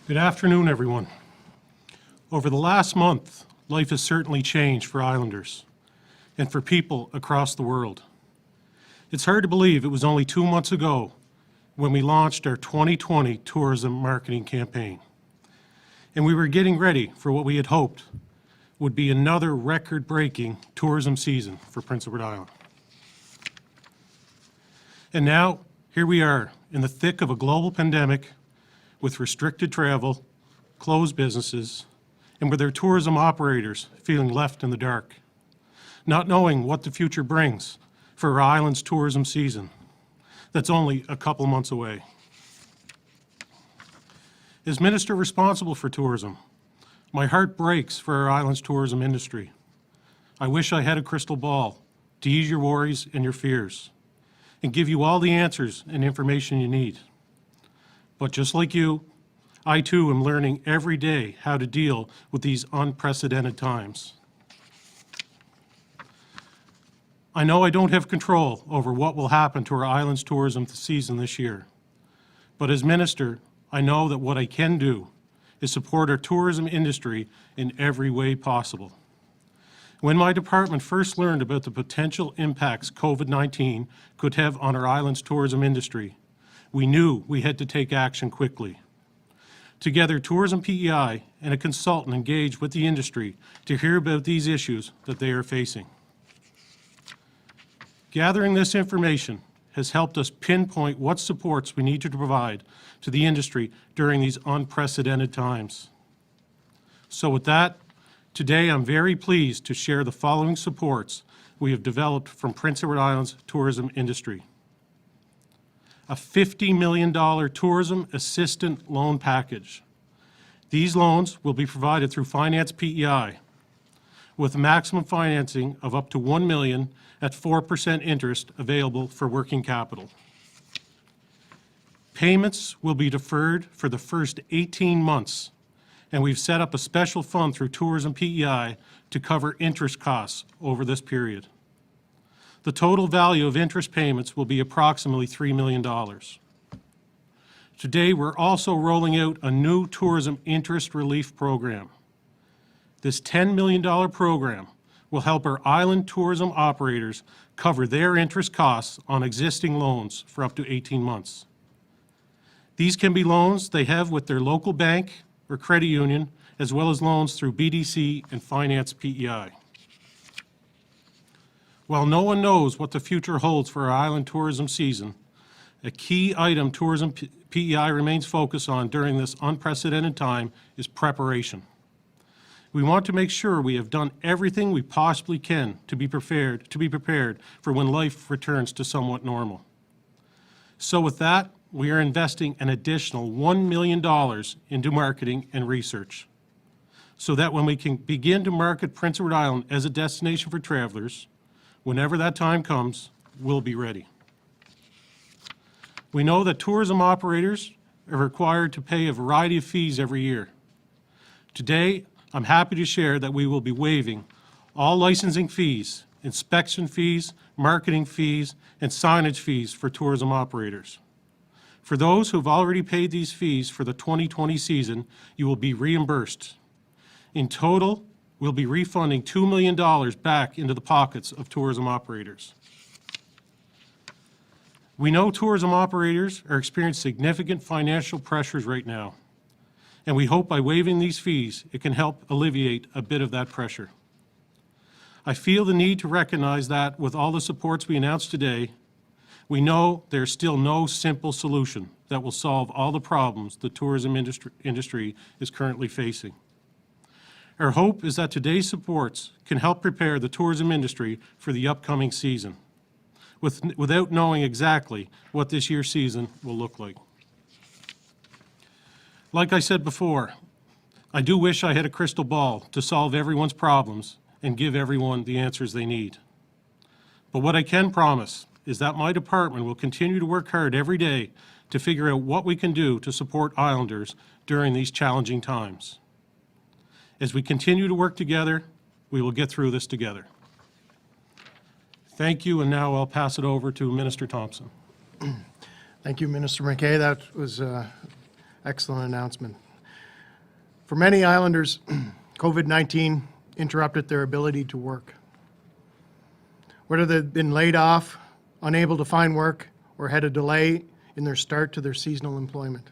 Good afternoon, everyone. Over the last month, life has certainly changed for Islanders and for people across the world. It's hard to believe it was only 2 months ago when we launched our 2020 tourism marketing campaign. And we were getting ready for what we had hoped would be another record-breaking tourism season for Prince Edward Island. And now, here we are in the thick of a global pandemic with restricted travel, closed businesses, and with their tourism operators feeling left in the dark, not knowing what the future brings for our island's tourism season that's only a couple months away. As Minister responsible for tourism, my heart breaks for our island's tourism industry. I wish I had a crystal ball to ease your worries and your fears and give you all the answers and information you need. But just like you, I too am learning every day how to deal with these unprecedented times. I know I don't have control over what will happen to our island's tourism season this year. But as Minister, I know that what I can do is support our tourism industry in every way possible. When my department first learned about the potential impacts COVID-19 could have on our island's tourism industry, we knew we had to take action quickly. Together, Tourism PEI and a consultant engaged with the industry to hear about these issues that they are facing. Gathering this information has helped us pinpoint what supports we need to provide to the industry during these unprecedented times. So with that, today I'm very pleased to share the following supports we have developed from Prince Edward Island's tourism industry. A $50 million tourism assistant loan package. These loans will be provided through Finance PEI with maximum financing of up to $1 million at 4% interest available for working capital. Payments will be deferred for the first 18 months, and we've set up a special fund through Tourism PEI to cover interest costs over this period. The total value of interest payments will be approximately $3 million. Today, we're also rolling out a new tourism interest relief program. This $10 million program will help our island tourism operators cover their interest costs on existing loans for up to 18 months. These can be loans they have with their local bank or credit union, as well as loans through BDC and Finance PEI. While no one knows what the future holds for our island tourism season, a key item Tourism PEI remains focused on during this unprecedented time is preparation. We want to make sure we have done everything we possibly can to be prepared for when life returns to somewhat normal. So with that, we are investing an additional $1 million into marketing and research so that when we can begin to market Prince Edward Island as a destination for travelers, whenever that time comes, we'll be ready. We know that tourism operators are required to pay a variety of fees every year. Today, I'm happy to share that we will be waiving all licensing fees, inspection fees, marketing fees, and signage fees for tourism operators. For those who have already paid these fees for the 2020 season, you will be reimbursed. In total, we'll be refunding $2 million back into the pockets of tourism operators. We know tourism operators are experiencing significant financial pressures right now, and we hope by waiving these fees, it can help alleviate a bit of that pressure. I feel the need to recognize that with all the supports we announced today, we know there's still no simple solution that will solve all the problems the tourism industry is currently facing. Our hope is that today's supports can help prepare the tourism industry for the upcoming season, without knowing exactly what this year's season will look like. Like I said before, I do wish I had a crystal ball to solve everyone's problems and give everyone the answers they need. But what I can promise is that my department will continue to work hard every day to figure out what we can do to support Islanders during these challenging times. As we continue to work together, we will get through this together. Thank you, and now I'll pass it over to Minister Thompson. Thank you, Minister MacKay. That was an excellent announcement. For many islanders, COVID-19 interrupted their ability to work. Whether they've been laid off, unable to find work, or had a delay in their start to their seasonal employment.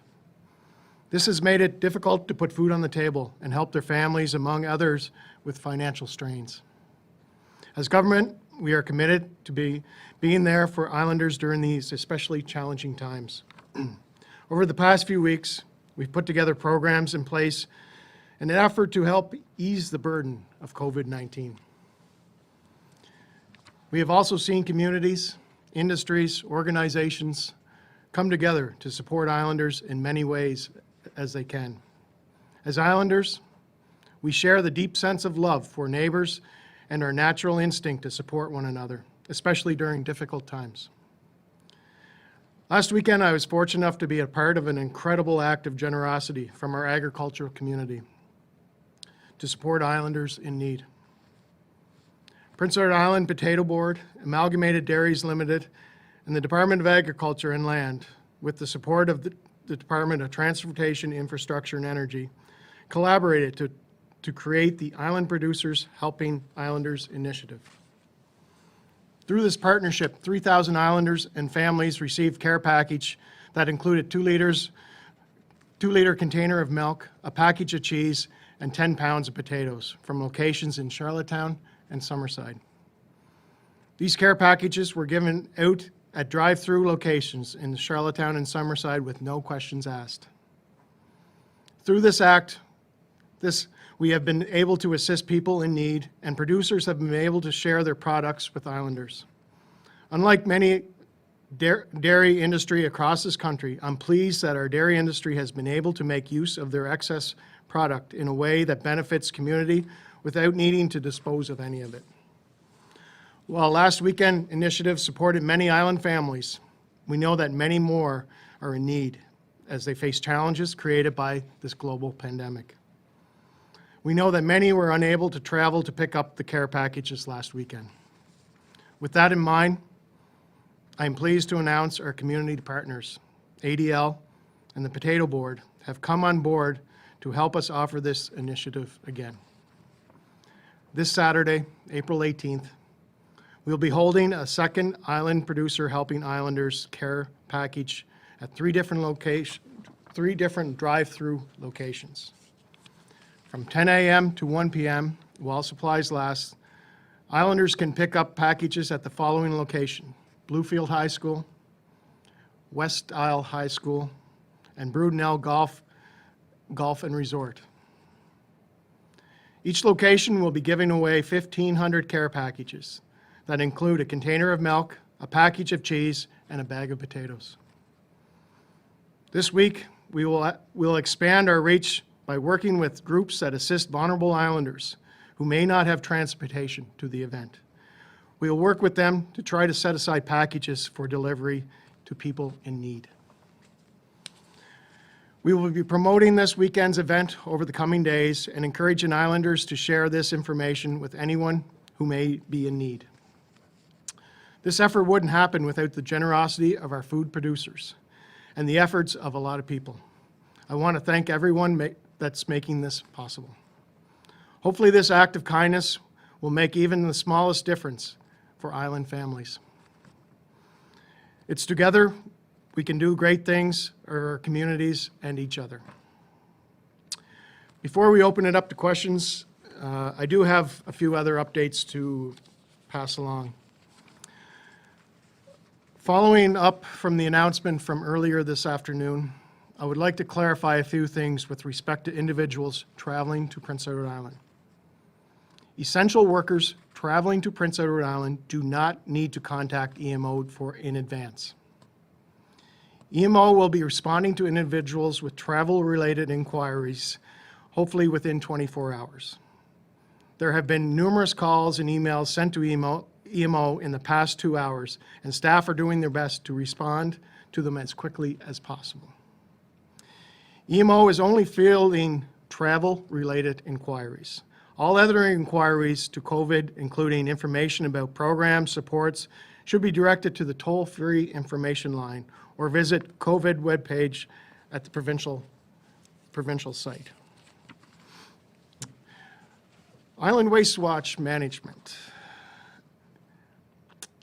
This has made it difficult to put food on the table and help their families, among others, with financial strains. As government, we are committed to being there for islanders during these especially challenging times. Over the past few weeks, we've put together programs in place in an effort to help ease the burden of COVID-19. We have also seen communities, industries, organizations come together to support islanders in many ways as they can. As islanders, we share the deep sense of love for neighbors and our natural instinct to support one another, especially during difficult times. Last weekend, I was fortunate enough to be a part of an incredible act of generosity from our agricultural community to support islanders in need. Prince Edward Island Potato Board, Amalgamated Dairies Limited, and the Department of Agriculture and Land, with the support of the Department of Transportation, Infrastructure and Energy, collaborated to create the Island Producers Helping Islanders initiative. Through this partnership, 3,000 islanders and families received care package that included 2-liter container of milk, a package of cheese, and 10 pounds of potatoes from locations in Charlottetown and Summerside. These care packages were given out at drive-through locations in Charlottetown and Summerside with no questions asked. Through this act, we have been able to assist people in need, and producers have been able to share their products with islanders. Unlike many dairy industry across this country, I'm pleased that our dairy industry has been able to make use of their excess product in a way that benefits community without needing to dispose of any of it. While last weekend initiative supported many island families, we know that many more are in need as they face challenges created by this global pandemic. We know that many were unable to travel to pick up the care packages last weekend. With that in mind, I am pleased to announce our community partners, ADL and the Potato Board, have come on board to help us offer this initiative again. This Saturday, April 18th, we'll be holding a second Island Producer Helping Islanders care package at three different drive-through locations. From 10 a.m. to 1 p.m., while supplies last, islanders can pick up packages at the following location: Bluefield High School, West Isle High School, and Brudenell Golf and Resort. Each location will be giving away 1,500 care packages that include a container of milk, a package of cheese, and a bag of potatoes. This week, we'll expand our reach by working with groups that assist vulnerable islanders who may not have transportation to the event. We will work with them to try to set aside packages for delivery to people in need. We will be promoting this weekend's event over the coming days and encouraging islanders to share this information with anyone who may be in need. This effort wouldn't happen without the generosity of our food producers and the efforts of a lot of people. I want to thank everyone that's making this possible. Hopefully this act of kindness will make even the smallest difference for island families. It's together we can do great things for our communities and each other. Before we open it up to questions, I do have a few other updates to pass along. Following up from the announcement from earlier this afternoon, I would like to clarify a few things with respect to individuals traveling to Prince Edward Island. Essential workers traveling to Prince Edward Island do not need to contact EMO in advance. EMO will be responding to individuals with travel-related inquiries, hopefully within 24 hours. There have been numerous calls and emails sent to EMO in the past 2 hours, and staff are doing their best to respond to them as quickly as possible. EMO is only fielding travel-related inquiries. All other inquiries to COVID, including information about programs, supports, should be directed to the toll-free information line or visit COVID webpage at the provincial site. Island Waste Watch Management.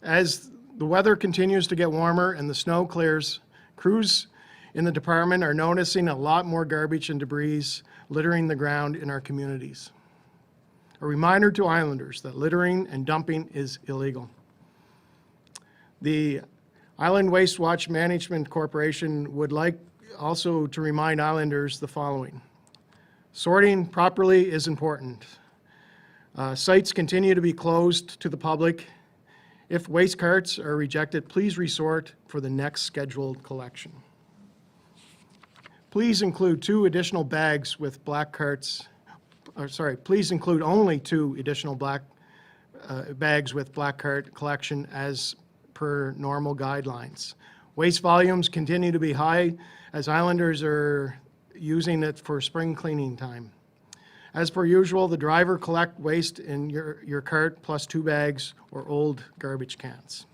As the weather continues to get warmer and the snow clears, crews in the department are noticing a lot more garbage and debris littering the ground in our communities. A reminder to Islanders that littering and dumping is illegal. The Island Waste Watch Management Corporation would like also to remind Islanders the following. Sorting properly is important. Sites continue to be closed to the public. If waste carts are rejected, please resort for the next scheduled collection. Please include two additional bags with black carts, please include only two additional bags with black cart collection as per normal guidelines. Waste volumes continue to be high as Islanders are using it for spring cleaning time. As per usual, the driver collect waste in your cart plus 2 bags or old garbage cans.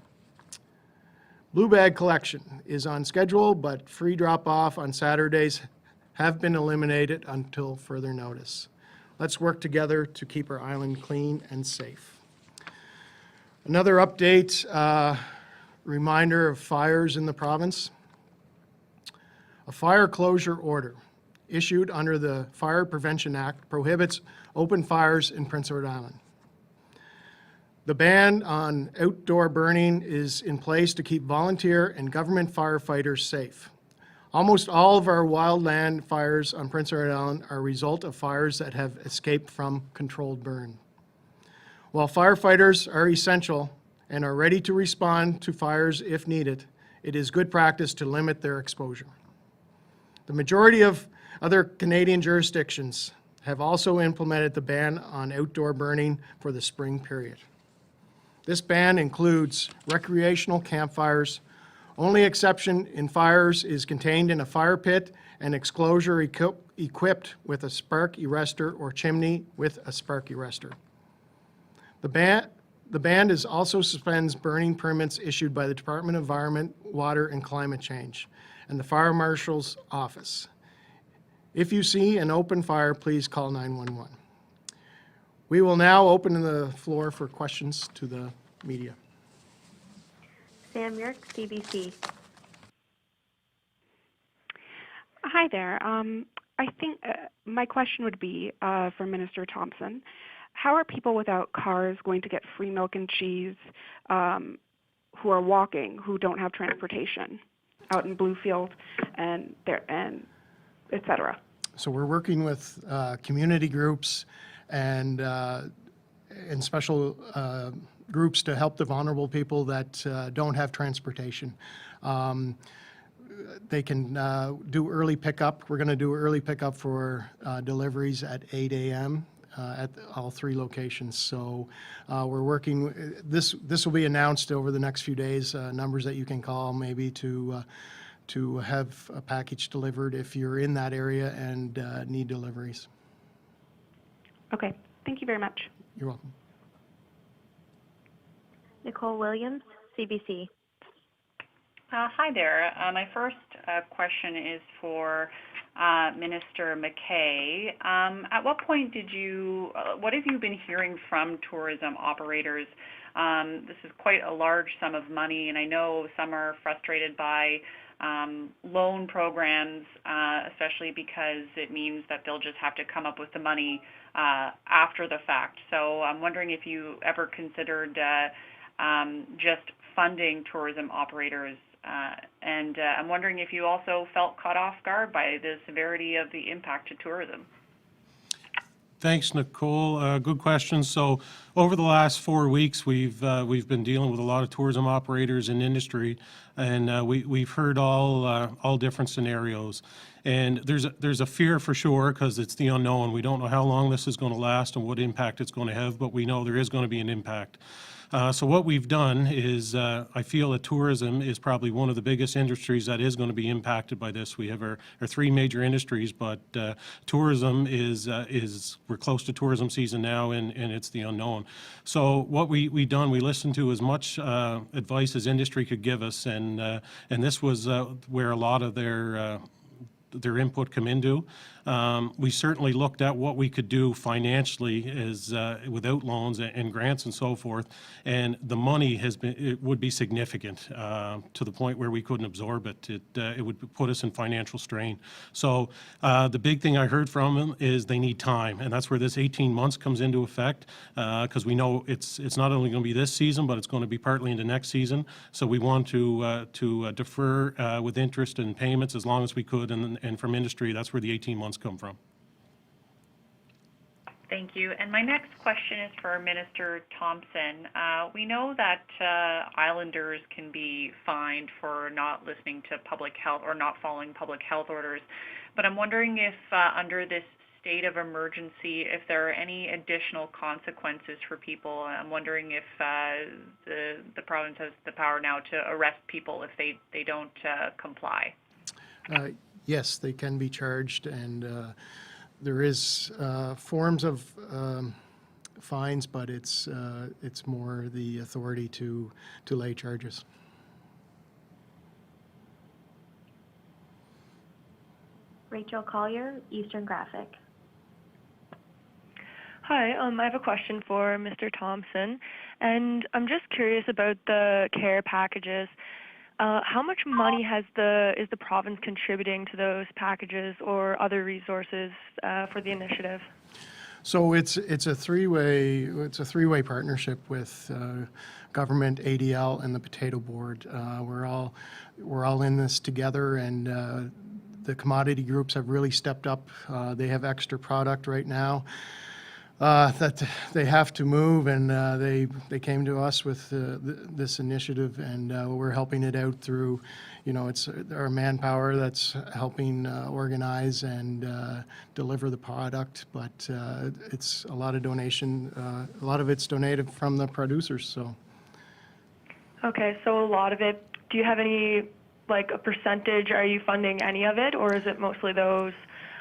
Blue bag collection is on schedule, but free drop-off on Saturdays have been eliminated until further notice. Let's work together to keep our island clean and safe. Another update, reminder of fires in the province. A fire closure order issued under the Fire Prevention Act prohibits open fires in Prince Edward Island. The ban on outdoor burning is in place to keep volunteer and government firefighters safe. Almost all of our wildland fires on Prince Edward Island are a result of fires that have escaped from controlled burn. While firefighters are essential and are ready to respond to fires if needed, it is good practice to limit their exposure. The majority of other Canadian jurisdictions have also implemented the ban on outdoor burning for the spring period. This ban includes recreational campfires. Only exception in fires is contained in a fire pit and exclosure equipped with a spark arrestor or chimney with a spark arrestor. The ban also suspends burning permits issued by the Department of Environment, Water and Climate Change and the Fire Marshal's Office. If you see an open fire, please call 911. We will now open the floor for questions to the media. Sam Yerk, CBC. Hi there. I think my question would be for Minister Thompson. How are people without cars going to get free milk and cheese who are walking, who don't have transportation out in Bluefield and et cetera? So we're working with community groups and special groups to help the vulnerable people that don't have transportation. They can do early pickup. We're going to do early pickup for deliveries at 8 a.m. At all 3 locations. So we're working, this will be announced over the next few days, numbers that you can call maybe to have a package delivered if you're in that area and need deliveries. Okay, thank you very much. You're welcome. Nicole Williams, CBC. Hi there. My first question is for Minister MacKay. At what point what have you been hearing from tourism operators? This is quite a large sum of money, and I know some are frustrated by loan programs, especially because it means that they'll just have to come up with the money after the fact. So I'm wondering if you ever considered just funding tourism operators, and I'm wondering if you also felt caught off guard by the severity of the impact to tourism. Thanks, Nicole. Good question. So over the last 4 weeks, we've been dealing with a lot of tourism operators in industry, and we've heard all different scenarios. And there's a fear for sure because it's the unknown. We don't know how long this is going to last and what impact it's going to have, but we know there is going to be an impact. So what we've done is I feel that tourism is probably one of the biggest industries that is going to be impacted by this. We have our 3 major industries, but tourism we're close to tourism season now, and it's the unknown. So what we done, we listened to as much advice as industry could give us, and this was where a lot of their input come into. We certainly looked at what we could do financially as without loans and grants and so forth, and the money it would be significant to the point where we couldn't absorb it. It would put us in financial strain. So the big thing I heard from them is they need time, and that's where this 18 months comes into effect, because we know it's not only going to be this season, but it's going to be partly into next season. So we want to defer with interest and payments as long as we could, and from industry, that's where the 18 months come from. Thank you. And my next question is for Minister Thompson. We know that islanders can be fined for not listening to public health or not following public health orders, but I'm wondering if under this state of emergency, if there are any additional consequences for people. I'm wondering if the province has the power now to arrest people if they don't comply. Yes, they can be charged, and there is forms of fines, but it's more the authority to lay charges. Rachel Collier, Eastern Graphic. Hi, I have a question for Mr. Thompson, and I'm just curious about the care packages. How much money is the province contributing to those packages or other resources for the initiative? So it's a three-way partnership with government, ADL, and the Potato Board. We're all in this together, and the commodity groups have really stepped up. They have extra product right now that they have to move, and they came to us with this initiative, and we're helping it out through, it's our manpower that's helping organize and deliver the product, but it's a lot of donation, a lot of it's donated from the producers, so. Okay, so a lot of it, do you have any, like a percentage, are you funding any of it, or is it mostly those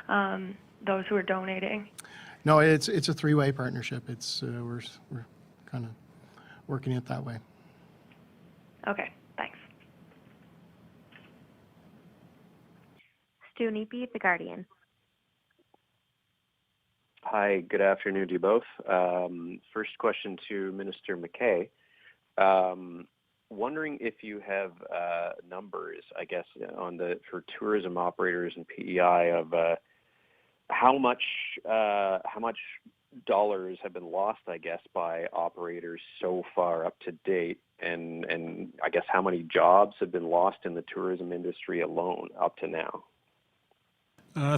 who are donating? No, it's a three-way partnership. It's we're kind of working it that way. Okay, thanks. Stu Neepy, The Guardian. Hi, good afternoon to you both. First question to Minister MacKay. Wondering if you have numbers, I guess, for tourism operators and PEI of how much dollars have been lost, I guess, by operators so far up to date, and I guess how many jobs have been lost in the tourism industry alone up to now?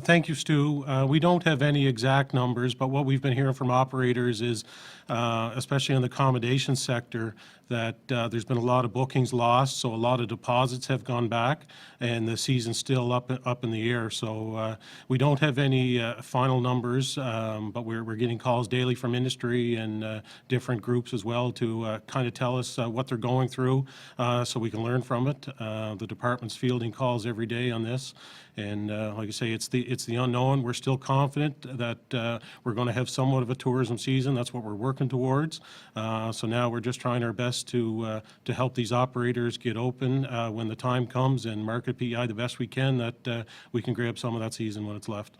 Thank you, Stu. We don't have any exact numbers, but what we've been hearing from operators is, especially in the accommodation sector, that there's been a lot of bookings lost, so a lot of deposits have gone back, and the season's still up in the air. So we don't have any final numbers, but we're getting calls daily from industry and different groups as well to kind of tell us what they're going through, so we can learn from it. The department's fielding calls every day on this, and like I say, it's the unknown. We're still confident that we're going to have somewhat of a tourism season. That's what we're working towards. So now we're just trying our best to help these operators get open when the time comes and market PEI the best we can, that we can grab some of that season when it's left.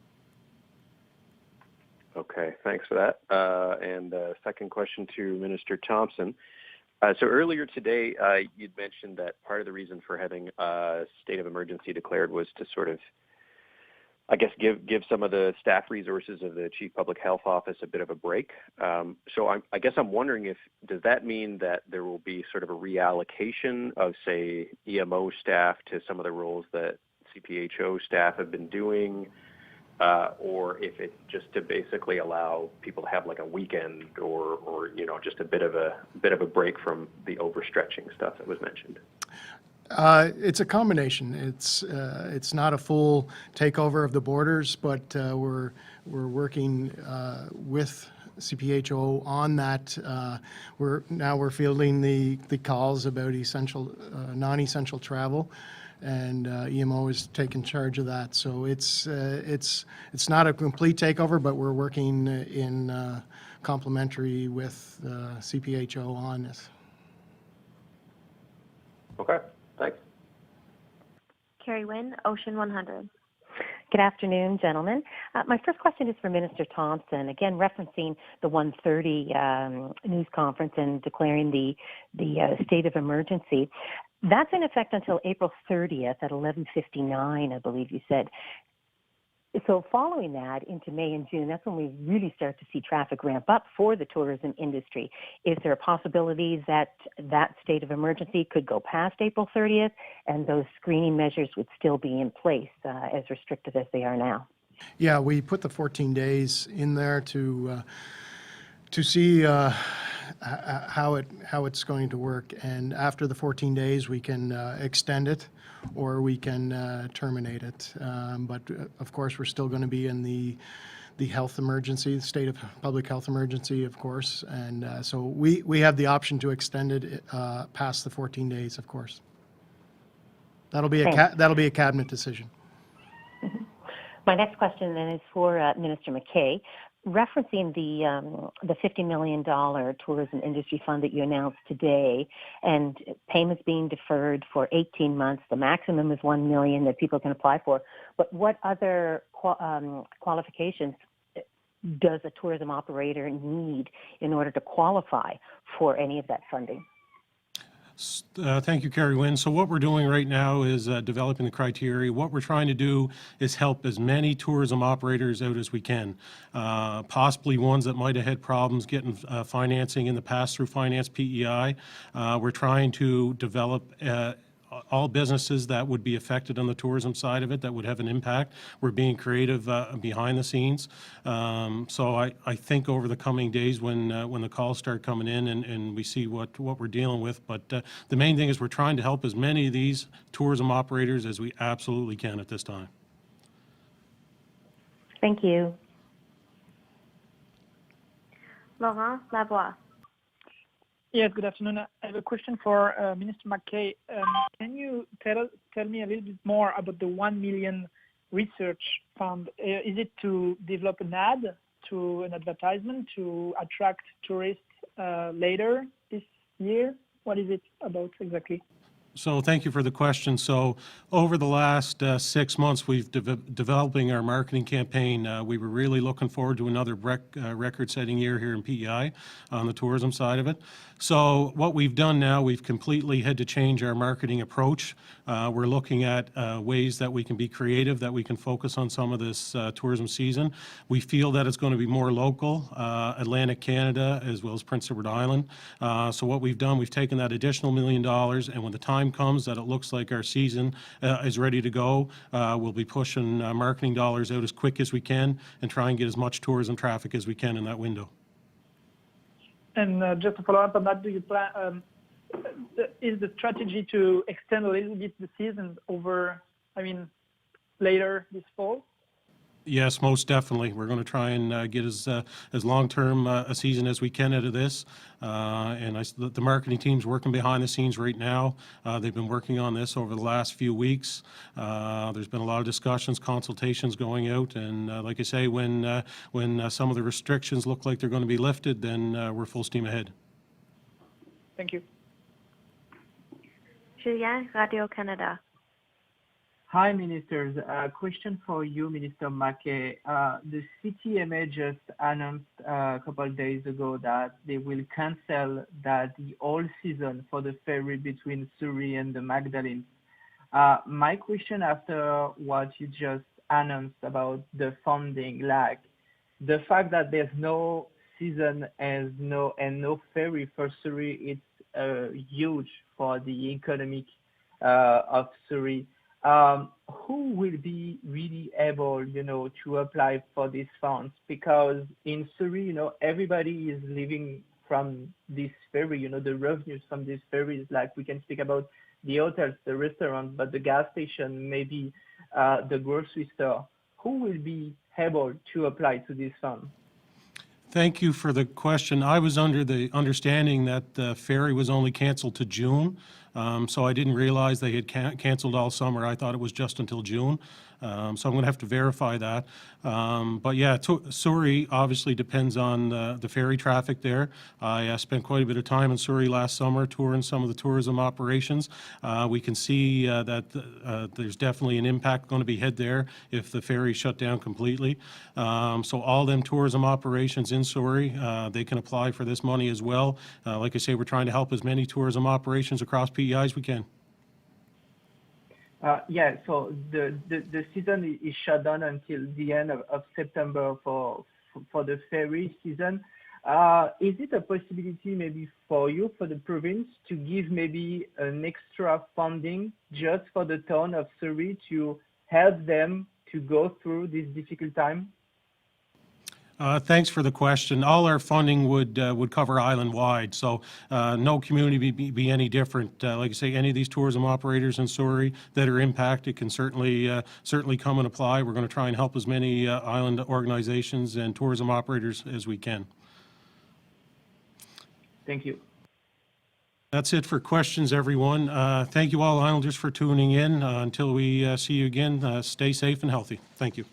Okay, thanks for that. And second question to Minister Thompson. So earlier today, you'd mentioned that part of the reason for having a state of emergency declared was to sort of, I guess, give some of the staff resources of the Chief Public Health Office a bit of a break. So I guess I'm wondering does that mean that there will be sort of a reallocation of, say, EMO staff to some of the roles that CPHO staff have been doing, or if it's just to basically allow people to have like a weekend or just a bit of a break from the overstretching stuff that was mentioned? It's a combination. It's not a full takeover of the borders, but we're working with CPHO on that. We're fielding the calls about non-essential travel, and EMO is taking charge of that. So it's not a complete takeover, but we're working in complementary with CPHO on this. Okay. Thanks. Carrie Wynn, Ocean 100. Good afternoon, gentlemen. My first question is for Minister Thompson, again referencing the 1:30 news conference and declaring the state of emergency. That's in effect until April 30th at 11:59, I believe you said. So following that into May and June, that's when we really start to see traffic ramp up for the tourism industry. Is there a possibility that that state of emergency could go past April 30th and those screening measures would still be in place as restrictive as they are now? Yeah, we put the 14 days in there to see how it's going to work. And after the 14 days, we can extend it or we can terminate it. But of course, we're still going to be in the health emergency, the state of public health emergency, of course. And so we have the option to extend it past the 14 days, of course. That'll be a cabinet decision. My next question then is for Minister MacKay. Referencing the $50 million tourism industry fund that you announced today, and payments being deferred for 18 months, the maximum is $1 million that people can apply for. But what other qualifications does a tourism operator need in order to qualify for any of that funding? Thank you, Carrie Wynn. So what we're doing right now is developing the criteria. What we're trying to do is help as many tourism operators out as we can, possibly ones that might have had problems getting financing in the past through Finance PEI. We're trying to develop all businesses that would be affected on the tourism side of it that would have an impact. We're being creative behind the scenes. So I think over the coming days when the calls start coming in and we see what we're dealing with, but the main thing is we're trying to help as many of these tourism operators as we absolutely can at this time. Thank you. Laurent Lavoie. Yes, good afternoon. I have a question for Minister MacKay. Can you tell me a little bit more about the $1 million research fund? Is it to develop an advertisement to attract tourists later this year? What is it about exactly? So thank you for the question. So over the last 6 months, we've developing our marketing campaign. We were really looking forward to another record-setting year here in PEI on the tourism side of it. So what we've done now, we've completely had to change our marketing approach. We're looking at ways that we can be creative, that we can focus on some of this tourism season. We feel that it's going to be more local, Atlantic Canada, as well as Prince Edward Island. So what we've done, we've taken that additional $1 million, and when the time comes that it looks like our season is ready to go, we'll be pushing marketing dollars out as quick as we can and try and get as much tourism traffic as we can in that window. And just to follow up on that, do you plan? Is the strategy to extend a little bit the season over? Later this fall? Yes, most definitely. We're going to try and get as long-term a season as we can out of this. And the marketing team's working behind the scenes right now. They've been working on this over the last few weeks. There's been a lot of discussions, consultations going out, and like I say, when some of the restrictions look like they're going to be lifted, then we're full steam ahead. Thank you. Julien, Radio-Canada. Hi, Ministers. A question for you, Minister MacKay. The CTMA just announced a couple of days ago that they will cancel the whole season for the ferry between Surrey and the Magdalene. My question after what you just announced about the funding, like the fact that there's no season and no ferry for Surrey, it's huge for the economic of Surrey. Who will be really able, to apply for these funds? Because in Surrey, everybody is living from this ferry, the revenues from this ferry is like, we can speak about the hotels, the restaurants, but the gas station, maybe the grocery store. Who will be able to apply to this fund? Thank you for the question. I was under the understanding that the ferry was only canceled to June. So I didn't realize they had canceled all summer. I thought it was just until June. So I'm going to have to verify that. But yeah, Surrey obviously depends on the ferry traffic there. I spent quite a bit of time in Surrey last summer touring some of the tourism operations. We can see that there's definitely an impact going to be had there if the ferry shut down completely. So all them tourism operations in Surrey, they can apply for this money as well. Like I say, we're trying to help as many tourism operations across PEI as we can. Yeah, so the season is shut down until the end of September for the ferry season. Is it a possibility maybe for you, for the province, to give maybe an extra funding just for the town of Surrey to help them to go through this difficult time? Thanks for the question. All our funding would cover island-wide, so no community be any different. Like I say, any of these tourism operators in Surrey that are impacted can certainly come and apply. We're going to try and help as many island organizations and tourism operators as we can. Thank you. That's it for questions, everyone. Thank you all Islanders for tuning in. Until we see you again, stay safe and healthy. Thank you.